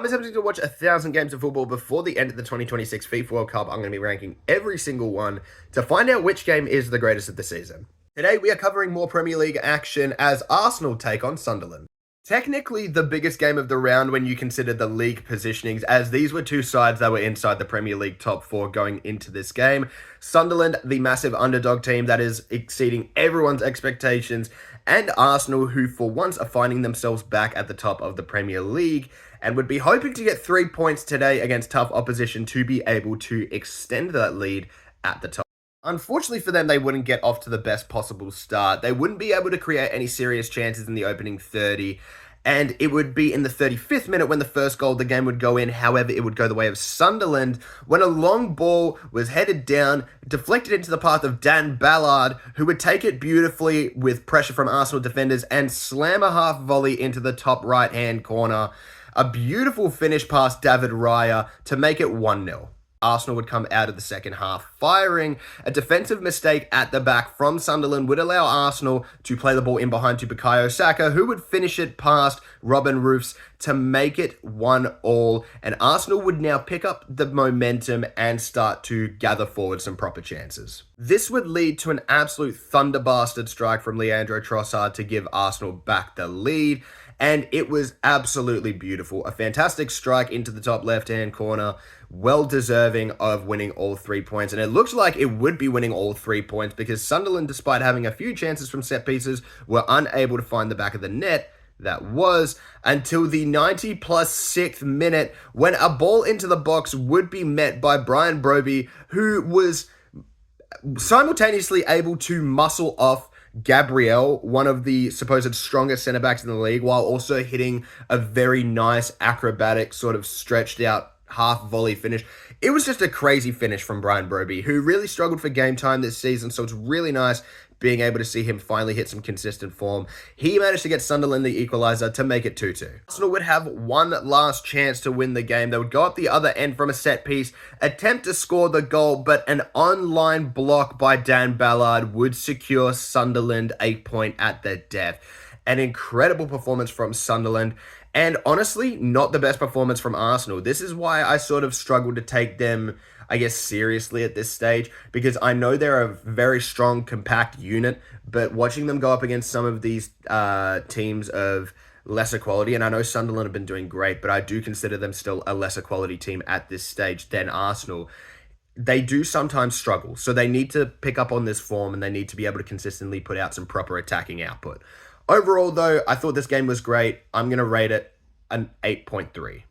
attempting to watch 1,000 games of football before the end of the 2026 FIFA World Cup. I'm going to be ranking every single one to find out which game is the greatest of the season. Today, we are covering more Premier League action as Arsenal take on Sunderland. Technically, the biggest game of the round when you consider the league positionings, as these were two sides that were inside the Premier League top four going into this game. Sunderland, the massive underdog team that is exceeding everyone's expectations, and Arsenal, who for once are finding themselves back at the top of the Premier League, and would be hoping to get 3 points today against tough opposition to be able to extend that lead at the top. Unfortunately for them, they wouldn't get off to the best possible start. They wouldn't be able to create any serious chances in the opening 30, and it would be in the 35th minute when the first goal of the game would go in. However, it would go the way of Sunderland when a long ball was headed down, deflected into the path of Dan Ballard, who would take it beautifully with pressure from Arsenal defenders and slam a half volley into the top right-hand corner. A beautiful finish past David Raya to make it 1-0. Arsenal would come out of the second half firing. A defensive mistake at the back from Sunderland would allow Arsenal to play the ball in behind to Bukayo Saka, who would finish it past Robin Roofs to make it 1-1. And Arsenal would now pick up the momentum and start to gather forward some proper chances. This would lead to an absolute thunderbastard strike from Leandro Trossard to give Arsenal back the lead. And it was absolutely beautiful. A fantastic strike into the top left-hand corner. Well deserving of winning all 3 points. And it looked like it would be winning all 3 points because Sunderland, despite having a few chances from set pieces, were unable to find the back of the net. That was until the 90 plus 6th minute when a ball into the box would be met by Brian Broby, who was simultaneously able to muscle off Gabriel, one of the supposed strongest centre-backs in the league, while also hitting a very nice acrobatic sort of stretched out half volley finish. It was just a crazy finish from Brian Broby, who really struggled for game time this season, so it's really nice being able to see him finally hit some consistent form. He managed to get Sunderland the equaliser to make it 2-2. Arsenal would have one last chance to win the game. They would go up the other end from a set piece, attempt to score the goal, but an online block by Dan Ballard would secure Sunderland a point at the death. An incredible performance from Sunderland, and honestly, not the best performance from Arsenal. This is why I sort of struggled to take them, I guess, seriously at this stage, because I know they're a very strong, compact unit, but watching them go up against some of these teams of lesser quality, and I know Sunderland have been doing great, but I do consider them still a lesser quality team at this stage than Arsenal. They do sometimes struggle, so they need to pick up on this form, and they need to be able to consistently put out some proper attacking output. Overall, though, I thought this game was great. I'm going to rate it an 8.3.